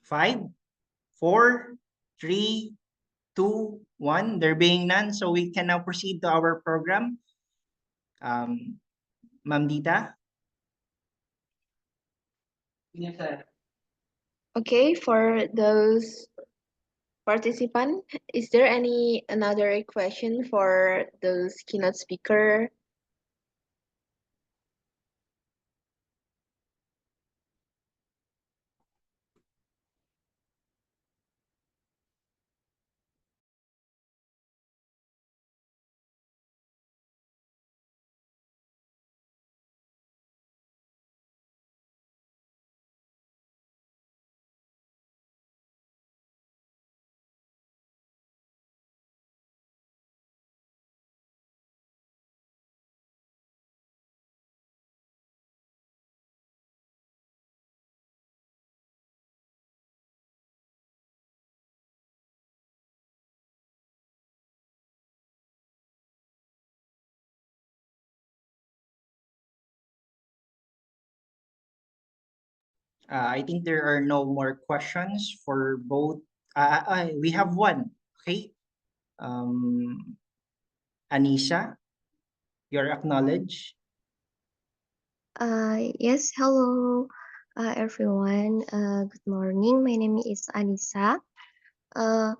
5, 4, 3, 2, 1. There being none, so we can now proceed to our program. Ma'am Dita? Yes, sir. Okay, for those participants, is there any another question for those keynote speaker? I think there are no more questions for both. We have one. Okay. Anisha, you're acknowledged. Yes, hello, everyone. Good morning. My name is Anissa. Uh,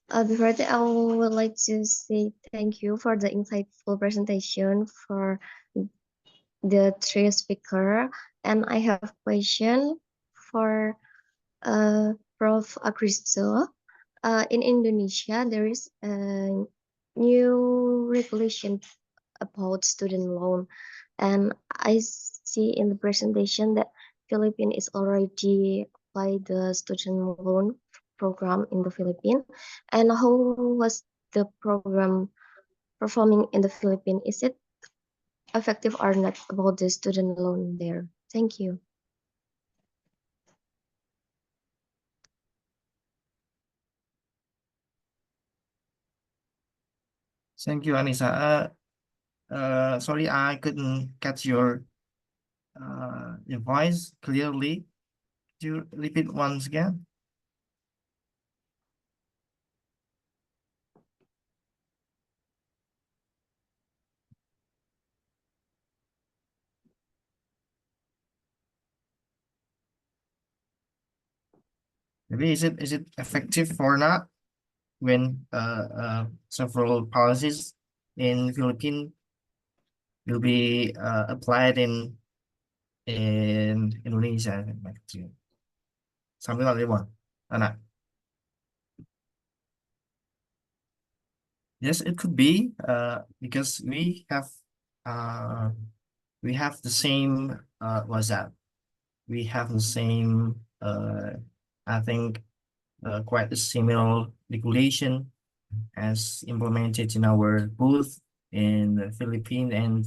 Before that, I would like to say thank you for the insightful presentation for the three speaker. And I have a question for Prof. Agristo. In Indonesia, there is a new regulation about student loan, and I see in the presentation that Philippines is already applied the student loan program in the Philippines. And how was the program performing in the Philippines? Is it effective or not about the student loan there? Thank you. Thank you, Anissa. Sorry, I couldn't catch your voice clearly. Could you repeat once again? Maybe is it effective or not when several policies in Philippines will be applied in Indonesia, something like that one, or not? Yes, it could be because we have the same what's that? We have the same I think quite a similar regulation as implemented in our both in the Philippines and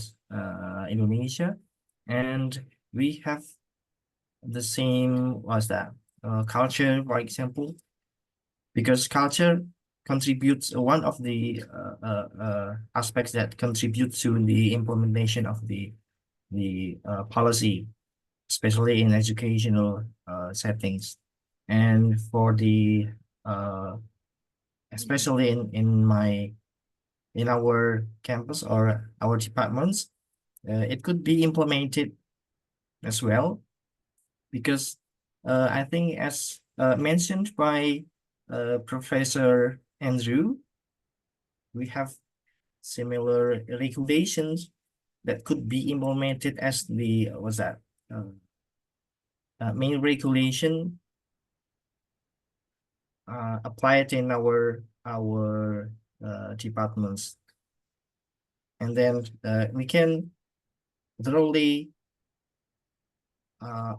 Indonesia, and we have the same what's that culture, for example, because culture contributes one of the aspects that contribute to the implementation of the policy, especially in educational settings, and for the especially in our campus or our departments, it could be implemented as well, because I think as mentioned by Professor Andrew, we have similar regulations that could be implemented as the what's that main regulation applied in our departments, and then we can thoroughly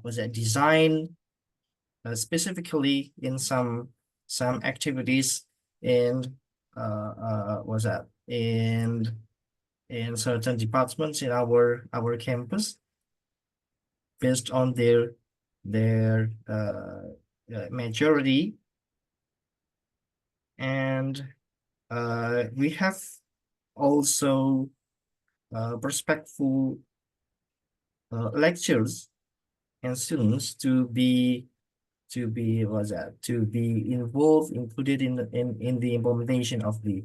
was that design specifically in some activities in was that in certain departments in our campus based on their majority, and we have also respectful lectures and students to to be involved, included in the implementation of the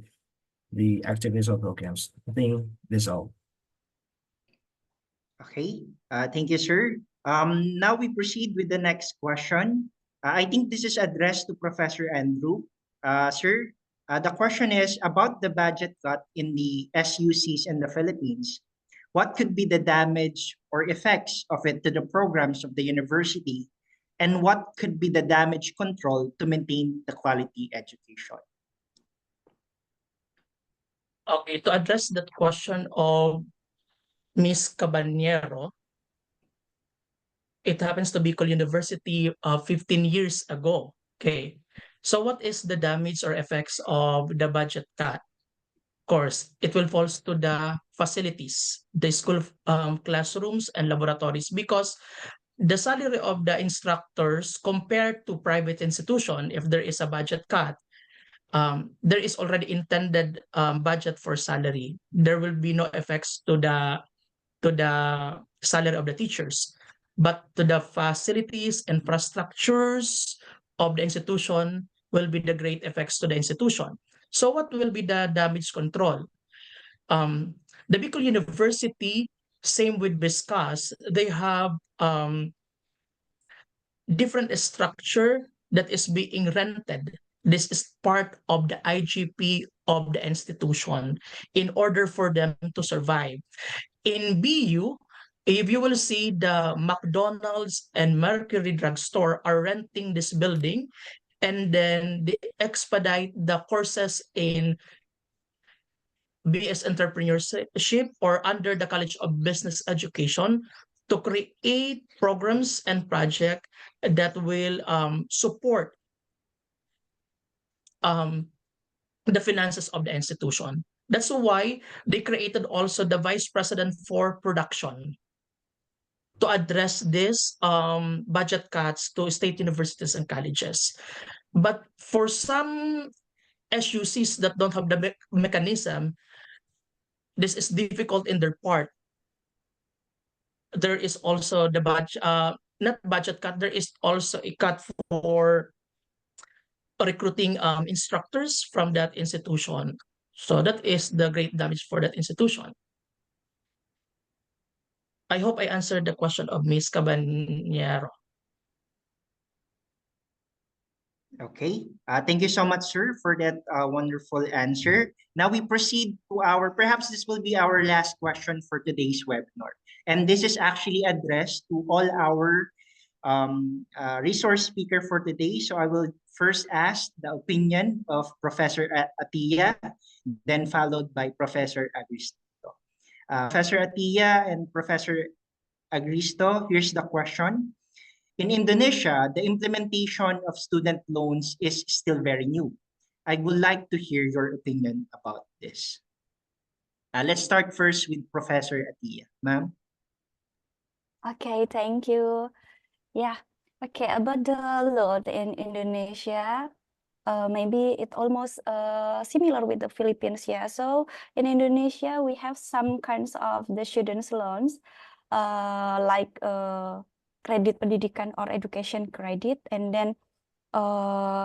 activities or programs. I think that's all. Okay, thank you, sir. Now we proceed with the next question. I think this is addressed to Professor Andrew. Sir, the question is about the budget cut in the SUCs in the Philippines. What could be the damage or effects of it to the programs of the university? And what could be the damage control to maintain the quality education? Okay, to address that question of Miss Caballero, it happens to be Bicol University 15 years ago. Okay, so what is the damage or effects of the budget cut? Of course, it will fall to the facilities, the school classrooms and laboratories, because the salary of the instructors compared to private institution, if there is a budget cut, there is already intended budget for salary. There will be no effects to the salary of the teachers, but to the facilities, infrastructures of the institution will be the great effects to the institution. So what will be the damage control? The Bicol University, same with BISCAS, they have different structure that is being rented. This is part of the IGP of the institution in order for them to survive. In BU, if you will see, the McDonald's and Mercury drugstore are renting this building, and then they expedite the courses in BS Entrepreneurship or under the College of Business Education to create programs and projects that will support the finances of the institution. That's why they created also the Vice President for Production to address this budget cuts to state universities and colleges. But for some SUCs that don't have the mechanism, this is difficult in their part. There is also the budget, not budget cut, there is also a cut for recruiting instructors from that institution. So that is the great damage for that institution. I hope I answered the question of Ms. Caballero. Okay, thank you so much, sir, for that wonderful answer. Now we proceed to perhaps this will be our last question for today's webinar. And this is actually addressed to all our resource speaker for today. So I will first ask the opinion of Professor Atiyah, then followed by Professor Agristo. Professor Atiyah and Professor Agristo, here's the question. In Indonesia, the implementation of student loans is still very new. I would like to hear your opinion about this. Let's start first with Professor Atiyah. Ma'am. Okay, thank you. Yeah, okay, about the loan in Indonesia, maybe it almost similar with the Philippines. Yeah, so in Indonesia, we have some kinds of the students loans, like credit pendidikan or education credit, and then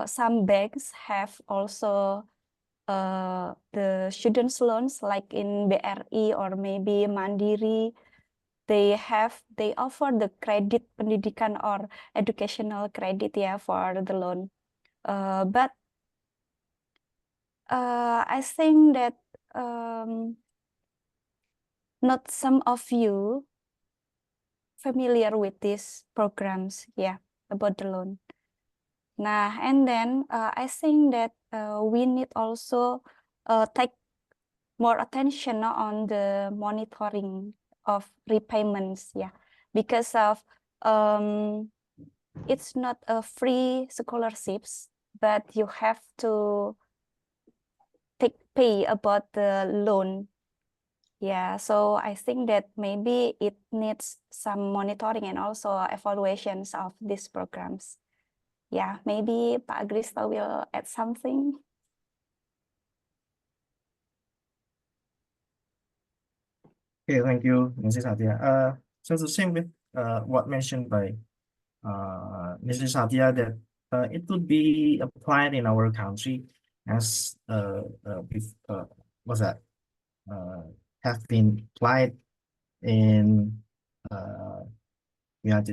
some banks have also the students loans, like in BRI or maybe Mandiri. They offer the credit pendidikan or educational credit, yeah, for the loan. But I think that not some of you familiar with these programs, yeah, about the loan. Nah, and then I think that we need also take more attention on the monitoring of repayments, yeah, because of it's not a free scholarships, but you have to pay about the loan. Yeah, so I think that maybe it needs some monitoring and also evaluations of these programs. Yeah, maybe Pak Agristo will add something. Okay, thank you, Mrs. Atiyah. So the same with what mentioned by Mr. Satya, that it would be applied in our country as what's that? Have been applied in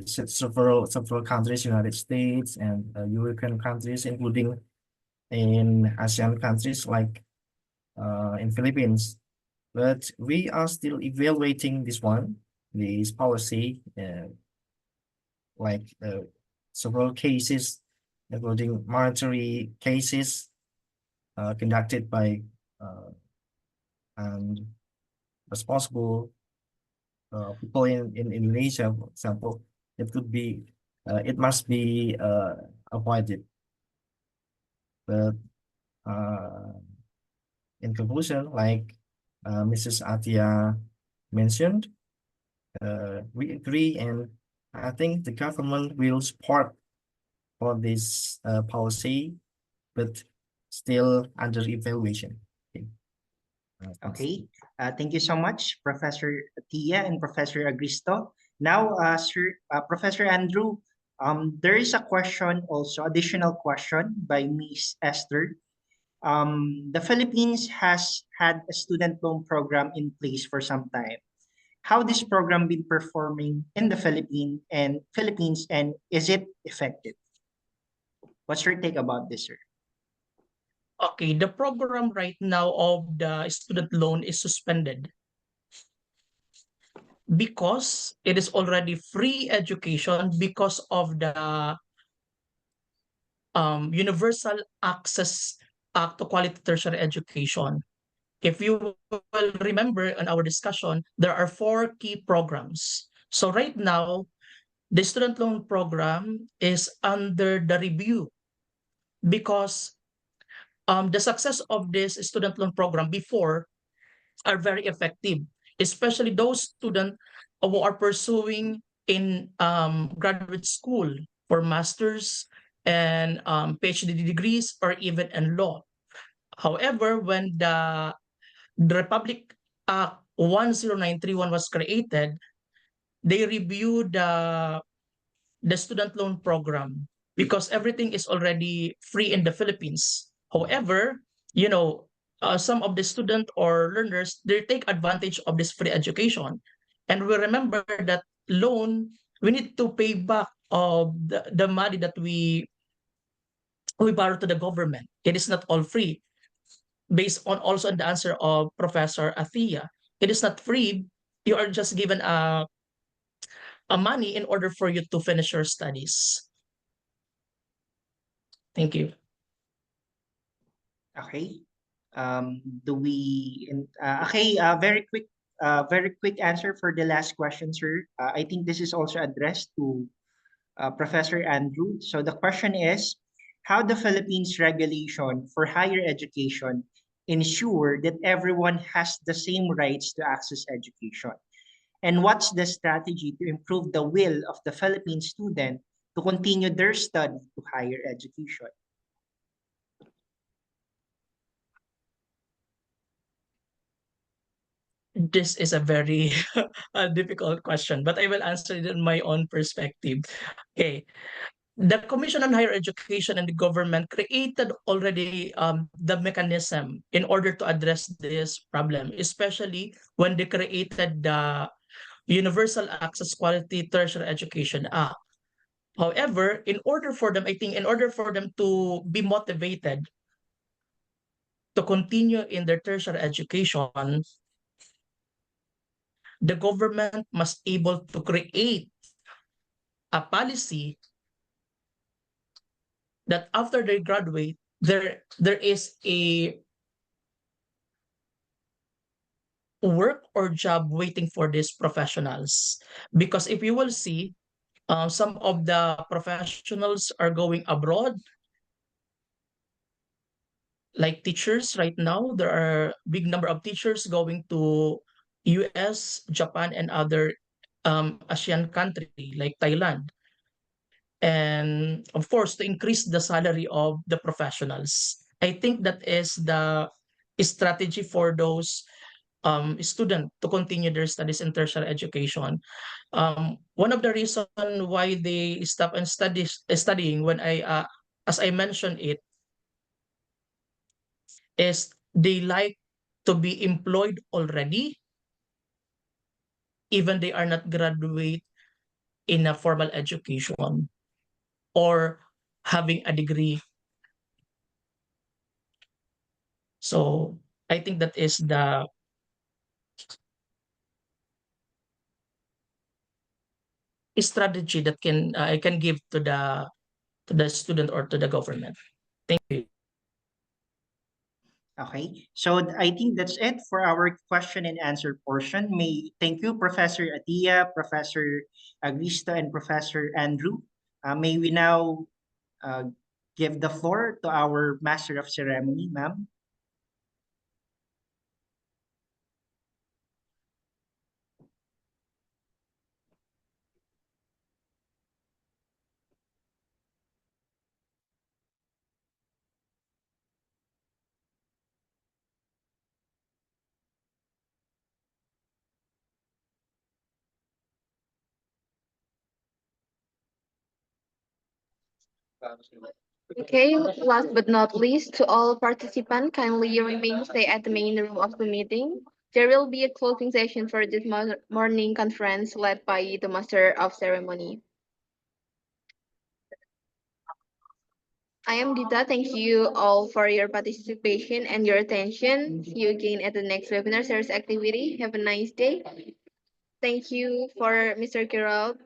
several countries, United States and European countries, including in ASEAN countries like in Philippines. But we are still evaluating this policy, like several cases, including monetary cases conducted by and responsible people in Indonesia, for example. It must be avoided. But in conclusion, like Mrs. Atia mentioned, we agree, and I think the government will support for this policy, but still under evaluation. Okay. Thanks. Okay, thank you so much, Professor Tia and Professor Agristo. Now, Professor Andrew, there is a question also, additional question by Miss Esther. The Philippines has had a student loan program in place for some time. How this program been performing in the Philippines, and is it effective? What's your take about this, sir? Okay, the program right now of the student loan is suspended because it is already free education because of the Universal Access Act to Quality Tertiary Education. If you will remember in our discussion, there are 4 key programs. So right now, the student loan program is under the review because the success of this student loan program before are very effective, especially those students who are pursuing in graduate school for masters and PhD degrees or even in law. However, when the Republic Act 10931 was created, they reviewed the student loan program because everything is already free in the Philippines. However, some of the student or learners, they take advantage of this free education. And we remember that loan, we need to pay back of the money that we borrow to the government. It is not all free. Based on also on the answer of Professor Athia, it is not free. You are just given a money in order for you to finish your studies. Thank you. Okay. Very quick answer for the last question, sir. I think this is also addressed to Professor Andrew. So the question is, how the Philippines regulation for higher education ensure that everyone has the same rights to access education? And what's the strategy to improve the will of the Philippine student to continue their study to higher education? This is a very difficult question, but I will answer it in my own perspective. Okay. The Commission on Higher Education and the government created already the mechanism in order to address this problem, especially when they created the Universal Access Quality Tertiary Education Act. However, in order for them to be motivated to continue in their tertiary education, the government must able to create a policy that after they graduate, there is a work or job waiting for these professionals. Because if you will see, some of the professionals are going abroad, like teachers right now. There are big number of teachers going to US, Japan, and other ASEAN country like Thailand. And of course, to increase the salary of the professionals. I think that is the strategy for those student to continue their studies in tertiary education. One of the reason why they stop and studying when as I mentioned it, is they like to be employed already, even they are not graduate in a formal education or having a degree. So I think that is the strategy that I can give to the student or to the government. Thank you. Okay, so I think that's it for our question and answer portion. Thank you, Professor Atia, Professor Agristo, and Professor Andrew. May we now give the floor to our Master of Ceremony, ma'am. Okay, last but not least, to all participants, kindly remain stay at the main room of the meeting. There will be a closing session for this morning conference led by the Master of Ceremony. I am Dita. Thank you all for your participation and your attention. See you again at the next webinar series activity. Have a nice day. Thank you for Mr. Kirov.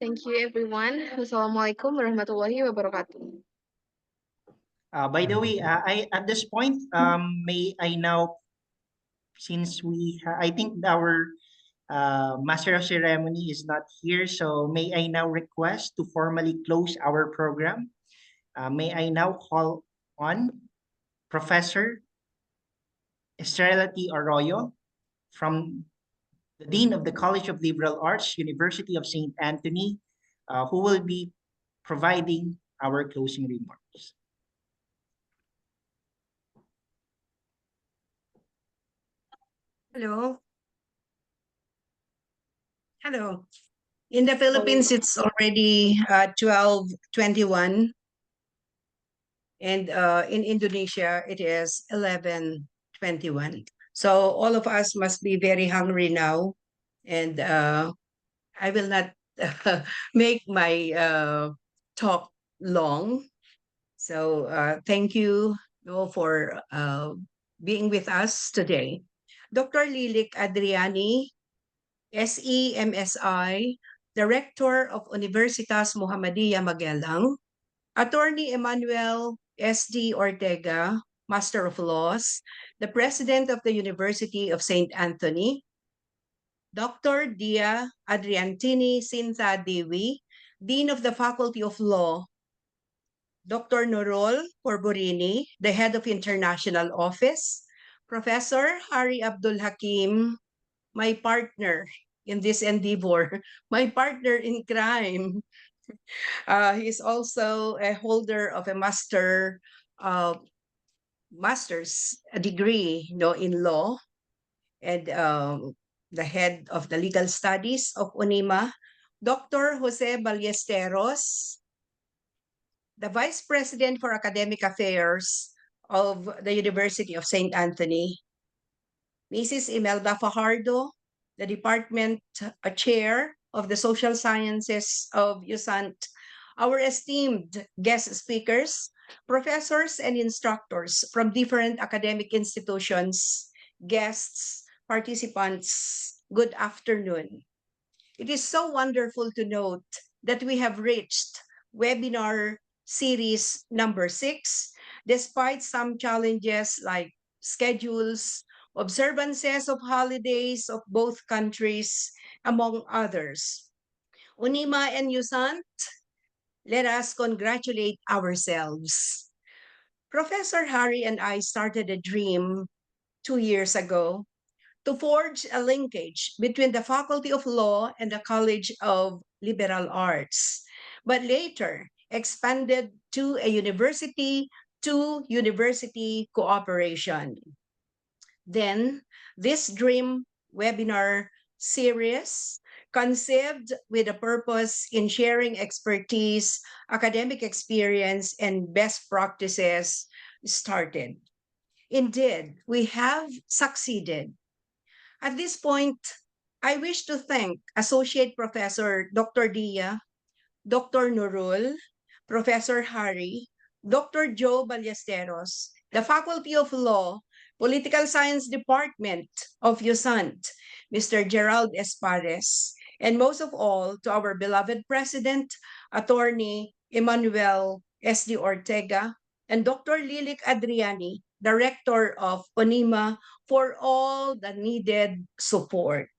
Thank you everyone. Wassalamualaikum warahmatullahi wabarakatuh. By the way, I at this point, may I now, since I think our Master of Ceremony is not here, so may I now request to formally close our program. May I now call on Professor Estrella T. Arroyo from the Dean of the College of Liberal Arts, University of St. Anthony, who will be providing our closing remarks. Hello. Hello. In the Philippines, it's already 12:21. And in Indonesia, it is 11:21. So all of us must be very hungry now. And I will not make my talk long. So thank you for being with us today. Dr. Lilik Adriani, SE MSI, Director of Universitas Muhammadiyah Magelang, Attorney Emmanuel S.D. Ortega, Master of Laws, the President of the University of St. Anthony, Dr. Dia Adriantini Sintha Dewi, Dean of the Faculty of Law, Dr. Nurul Porborini, the Head of International Office, Professor Hari Abdul Hakim, my partner in this endeavor, my partner in crime. He is also a holder of a master's degree, in law, and the head of the legal studies of UNIMA, Dr. Jose Ballesteros, the Vice President for Academic Affairs of the University of St. Anthony, Mrs. Imelda Fajardo, the Department Chair of the Social Sciences of USANT, our esteemed guest speakers, professors and instructors from different academic institutions, guests, participants, good afternoon. It is so wonderful to note that we have reached webinar series number 6, despite some challenges like schedules, observances of holidays of both countries, among others. UNIMA and USANT, let us congratulate ourselves. Professor Hari and I started a dream 2 years ago to forge a linkage between the Faculty of Law and the College of Liberal Arts, but later expanded to a university to university cooperation. Then, this DREAM webinar series, conceived with a purpose in sharing expertise, academic experience, and best practices, started. Indeed, we have succeeded. At this point, I wish to thank Associate Professor Dr. Dia, Dr. Nurul, Professor Hari, Dr. Joe Ballesteros, the Faculty of Law, Political Science Department of USANT, Mr. Gerald Espares, and most of all, to our beloved President, Attorney Emmanuel S.D. Ortega, and Dr. Lilik Adriani, Director of ONIMA, for all the needed support.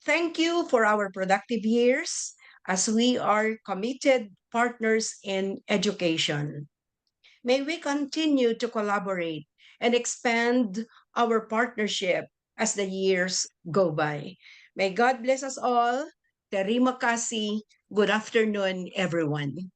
Thank you for our productive years as we are committed partners in education. May we continue to collaborate and expand our partnership as the years go by. May God bless us all. Terima kasih. Good afternoon, everyone.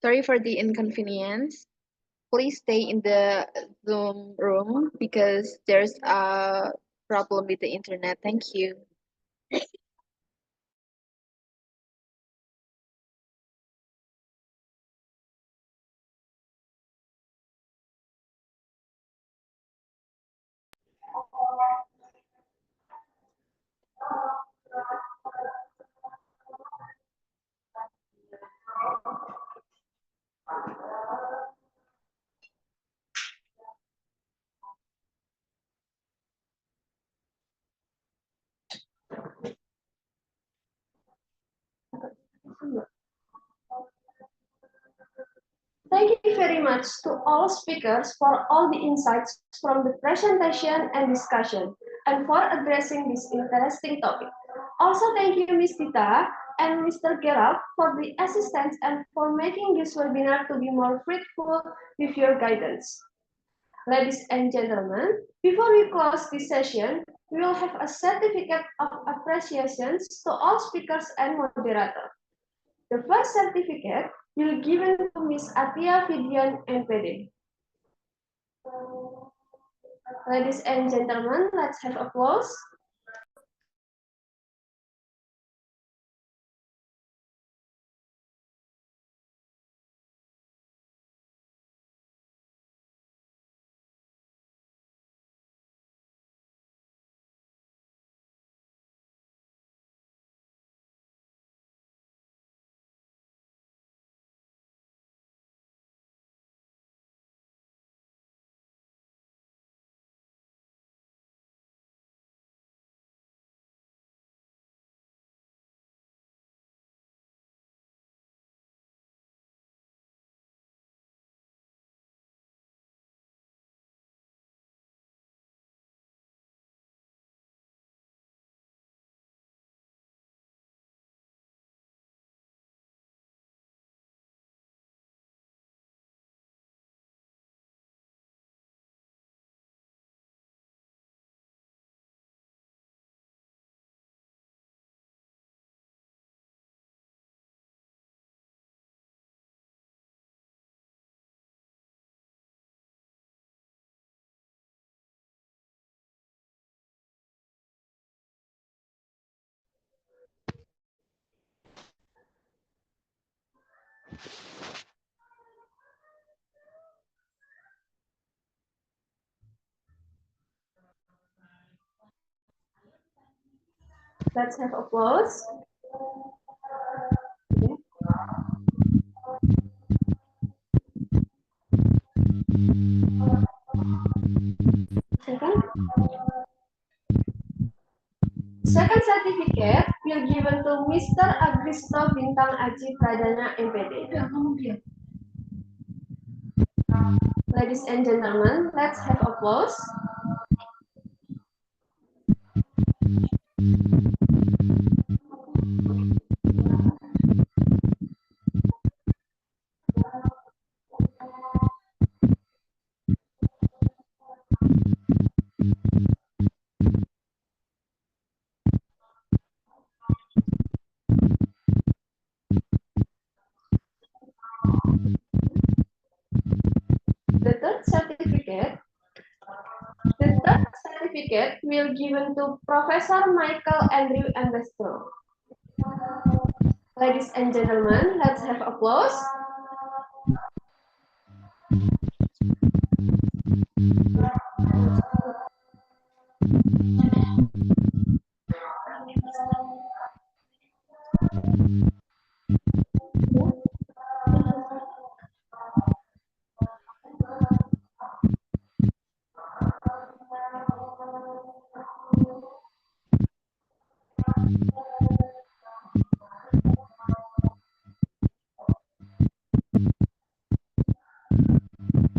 Sorry for the inconvenience. Please stay in the Zoom room because there's a problem with the internet. Thank you. Thank you very much to all speakers for all the insights from the presentation and discussion, and for addressing this interesting topic. Also, thank you, Ms. Tita and Mr. Gerald for the assistance and for making this webinar to be more fruitful with your guidance. Ladies and gentlemen, before we close this session, we will have a certificate of appreciations to all speakers and moderators. The first certificate will be given to Ms. Atia Fidian NPD. Ladies and gentlemen, let's have applause. Let's have applause. Second certificate will given to Mr. Agristo Bintang Aji Pradana MPD. Ladies and gentlemen, let's have applause. The third certificate will given to Professor Michael Andrew Ambastro. Ladies and gentlemen, let's have applause.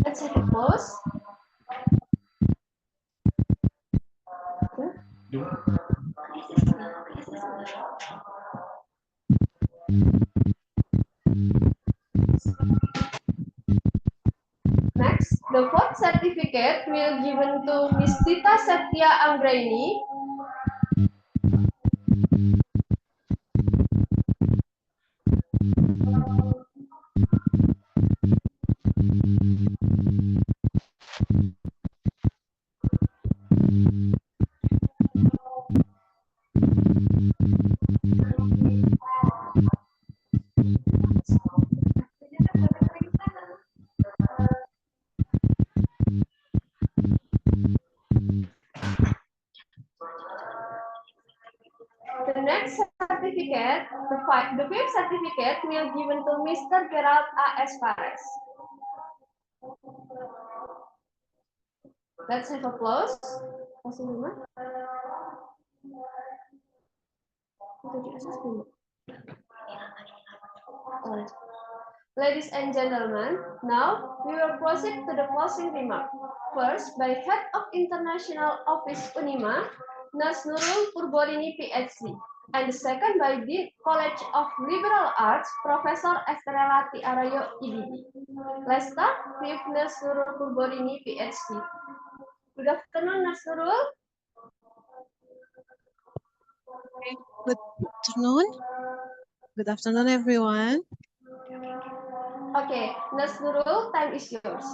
Let's have applause. Next, the fourth certificate will given to Ms. Tita Satya Anggraini. The next certificate, the fifth certificate will given to Mr. Gerald A.S. Fares. Let's have applause. Ladies and gentlemen, now we will proceed to the closing remark. First, by Head of International Office Unima, Nurse Nurul Purborini, PhD. And the second by Dean College of Liberal Arts, Professor Estrella Tiarayo, EDD. Let's start with Nurse Nurul Purborini, PhD. Good afternoon, Nurse Nurul. Good afternoon. Good afternoon, everyone. Okay, Nurse Nurul, time is yours.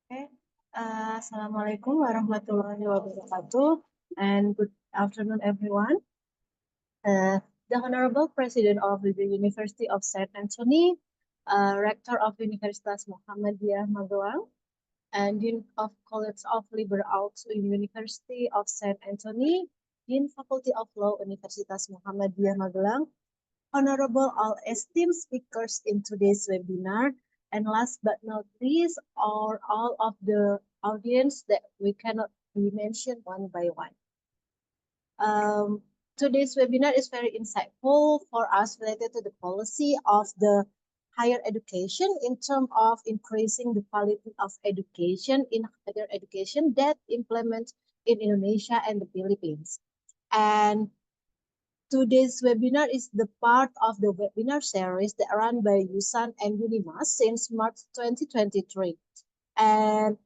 Okay. Assalamualaikum warahmatullahi wabarakatuh, and good afternoon, everyone. The Honorable President of the University of St. Anthony, Rector of Universitas Muhammadiyah Magelang, and Dean of College of Liberal Arts University of St. Anthony, Dean Faculty of Law Universitas Muhammadiyah Magelang, Honorable all esteemed speakers in today's webinar, and last but not least, are all of the audience that we cannot be mentioned one by one. Today's webinar is very insightful for us related to the policy of the higher education in terms of increasing the quality of education in higher education that implement in Indonesia and the Philippines. And today's webinar is the part of the webinar series that run by USAN and UNIMA since March 2023. And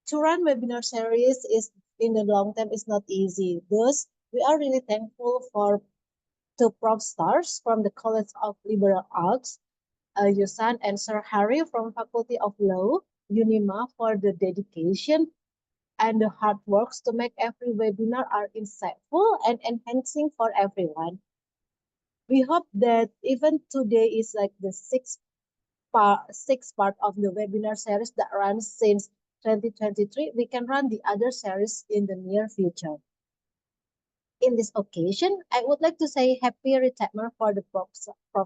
to run webinar series is in the long term is not easy. Thus, we are really thankful for two Prof stars from the College of Liberal Arts, USAN, and Sir Harry from Faculty of Law, UNIMA, for the dedication and the hard works to make every webinar are insightful and enhancing for everyone. We hope that even today is like the sixth part of the webinar series that runs since 2023. We can run the other series in the near future. in this occasion, I would like to say happy retirement for the Prof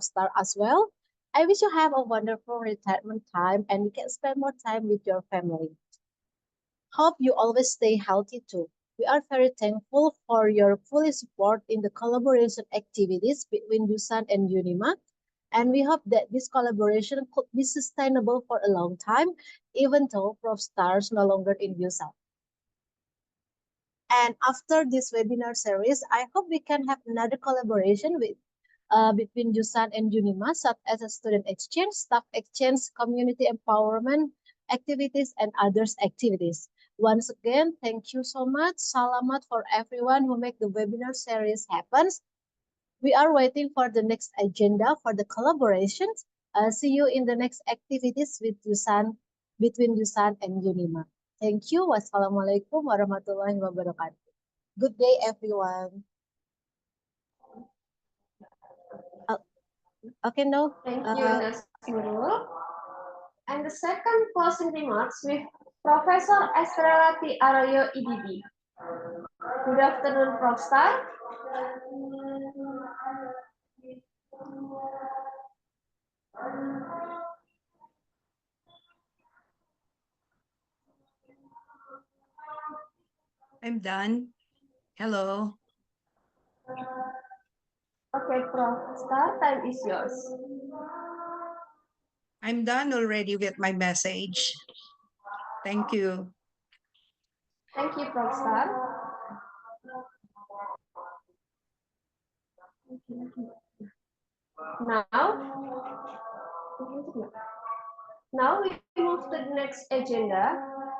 Star as well. I wish you have a wonderful retirement time and you can spend more time with your family. Hope you always stay healthy too. We are very thankful for your full support in the collaboration activities between USAN and UNIMA. And we hope that this collaboration could be sustainable for a long time, even though Prof Stars no longer in USAN. And after this webinar series, I hope we can have another collaboration between USAN and UNIMA, such as a student exchange, staff exchange, community empowerment activities, and others activities. Once again, thank you so much. Salamat for everyone who make the webinar series happen. We are waiting for the next agenda for the collaborations. See you in the next activities with USAN, between USAN and UNIMA. Thank you. Wassalamualaikum warahmatullahi wabarakatuh. Good day, everyone. Okay, no. Thank you, Nas Nurul. And the second closing remarks with Professor Estrelati Arroyo EDB. Good afternoon, Prof. Star. I'm done. Hello. Okay, Prof. Star, time is yours. I'm done already with my message. Thank you. Thank you, Prof. Star. Now we move to the next agenda.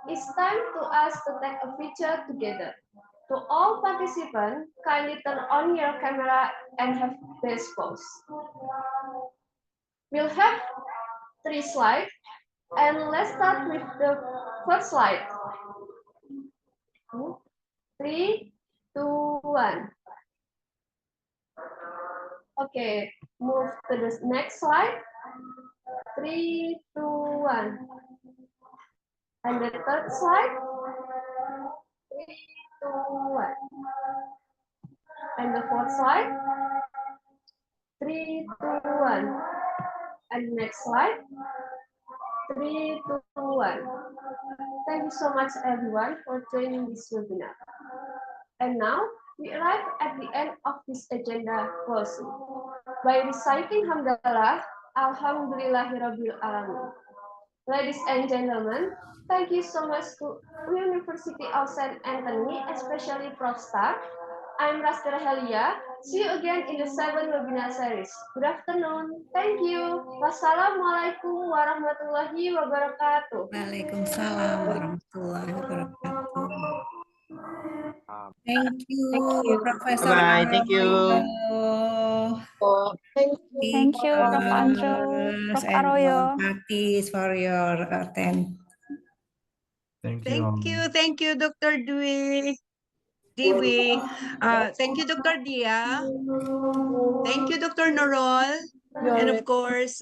It's time to us to take a picture together. To all participants, kindly turn on your camera and have this pose. We'll have 3 slides, and let's start with the first slide. 3, 2, 1. Okay, move to the next slide. 3, 2, 1. And the third slide. 3, 2, 1. And the fourth slide. 3, 2, 1. And next slide. 3, 2, 1. Thank you so much, everyone, for joining this webinar. And now we arrive at the end of this agenda closing by reciting Hamdalah, Alhamdulillahirabbil Alamin. Ladies and gentlemen, thank you so much to University of St. Anthony, especially Prof. Star. I'm Rasti Rahelia. See you again in the 7th webinar series. Good afternoon. Thank you. Wassalamualaikum warahmatullahi wabarakatuh. Waalaikumsalam warahmatullahi wabarakatuh. Thank you, Professor Bye-bye. Thank you. Thank you, Prof. Andrew, speakers Prof. and all Arroyo. parties for your attend. Thank Thank you, Dr. Dwi. Thank you, Dr. Dia. Thank you, Dr. Norol. And of course,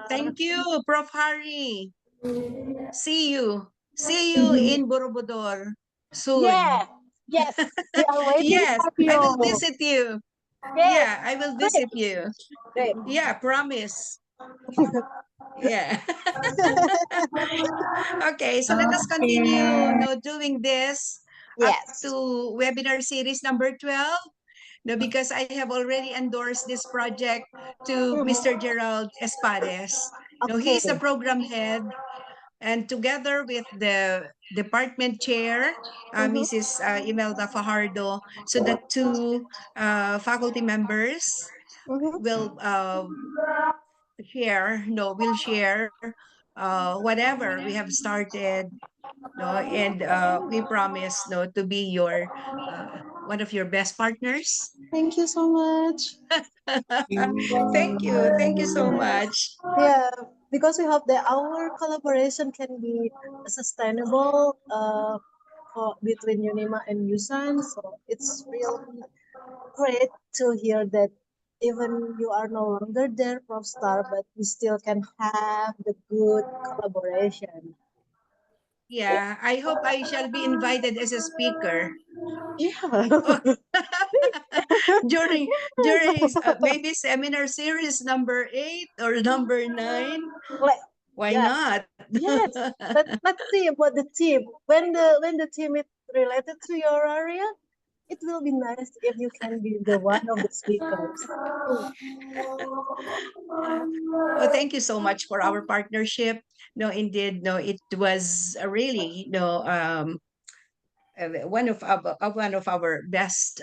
thank you, Prof. Harry. See you in Borobudur soon. Yes, we are waiting Yes, for you. I will visit you. Yes. Yeah, I will visit you. Great. Yeah, promise. Yeah. Okay, so let us continue doing this up Yes. to webinar series number 12. No, because I have already endorsed this project to Mr. Gerald Espades. No, he's the program head, and together with the department chair, Mrs. Imelda Fajardo, so the 2 faculty members will share whatever we have started, and we promise to be your one of your best partners. Thank you so much. Thank you so much. Yeah, because we hope that our collaboration can be sustainable between UNIMA and USAN. So it's really great to hear that even you are no longer there, Prof. Star, but we still can have the good collaboration. Yeah, I hope I shall be invited as a speaker Yeah. during maybe seminar series number 8 or number 9. Like, Why yeah, not? yes. Let's see about the team. When the team is related to your area, it will be nice if you can be the one of the speakers. Well, thank you so much for our partnership. No, indeed, no, it was really one of our best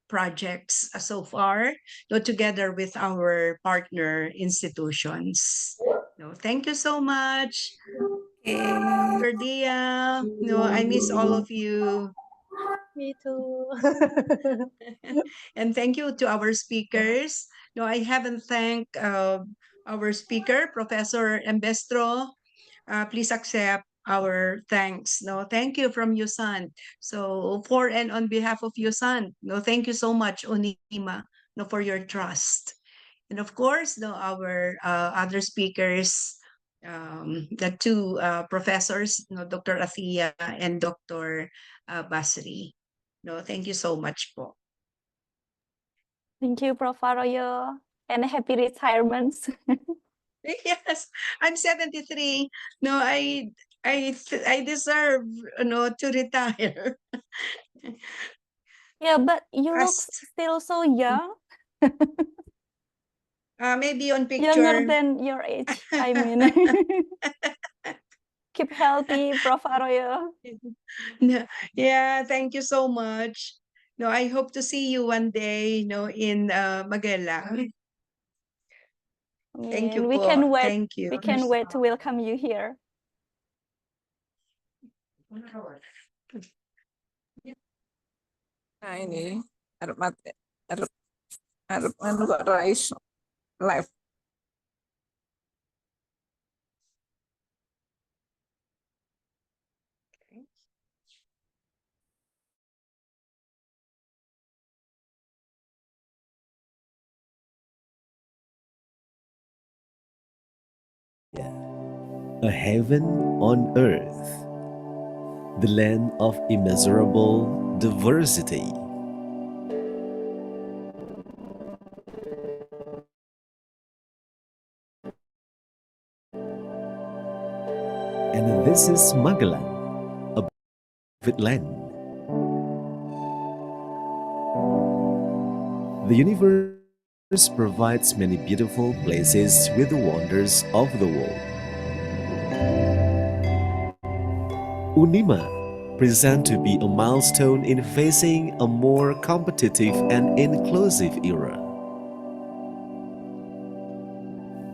projects so far, no, together with our partner institutions. No, thank you so much, Okay. Dr. Dia. No, I miss all of you. Me too. And thank you to our speakers. No, I haven't thanked our speaker, Professor Embestro. Please accept our thanks. No, thank you from Yusan. So for and on behalf of Yusan, no, thank you so much, Onima, no, for your trust. And of course, no, our other speakers, the two professors, no, Dr. Athia and Dr. Basri. No, thank you so much po. Thank you, Prof. Arroyo, and happy retirement. Yes, I'm 73. No, I deserve, no, to retire. Yeah, but you look As still so young, maybe on younger picture. than your age. I mean, keep healthy, Prof. Arroyo. No, yeah, thank you so much. No, I hope to see you one day, no, in Magellan. I Thank you mean, we po. can wait. Thank you. We can wait to welcome you here. Nah ini harap mati harap harap anu kok rais live. A heaven on earth, the land of immeasurable diversity. And this is Magellan, a beloved land. The universe provides many beautiful places with the wonders of the world. Unima present to be a milestone in facing a more competitive and inclusive era.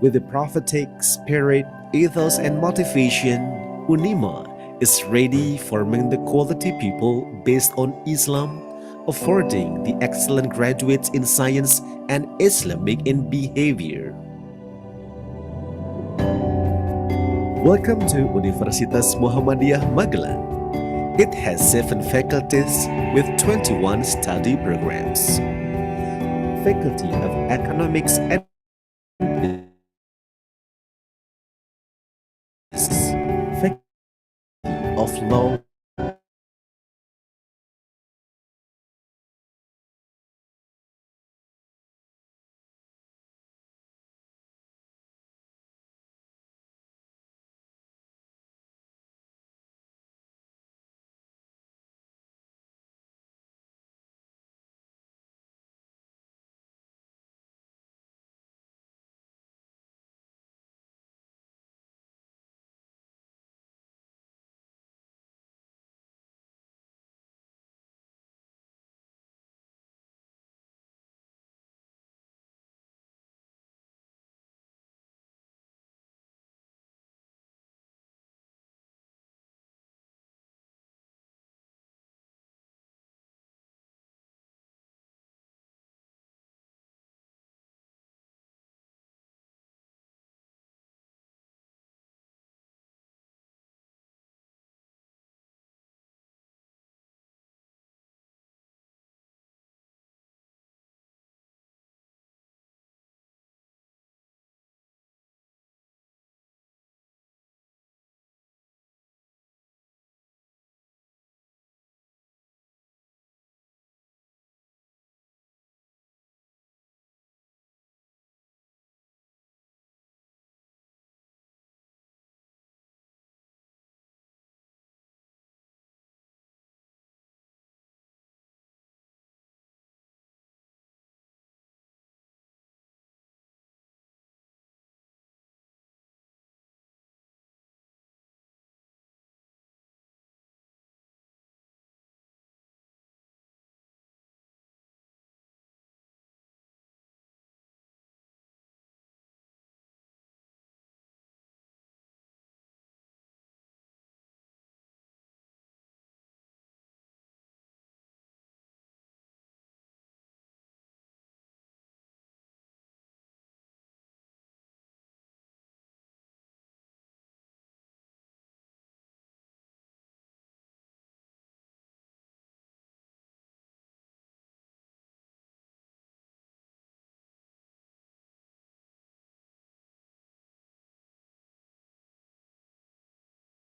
With the prophetic spirit, ethos, and motivation, Unima is ready forming the quality people based on Islam, affording the excellent graduates in science and Islamic in behavior. Welcome to Universitas Muhammadiyah Magelang. It has 7 faculties with 21 study programs. Faculty of Economics and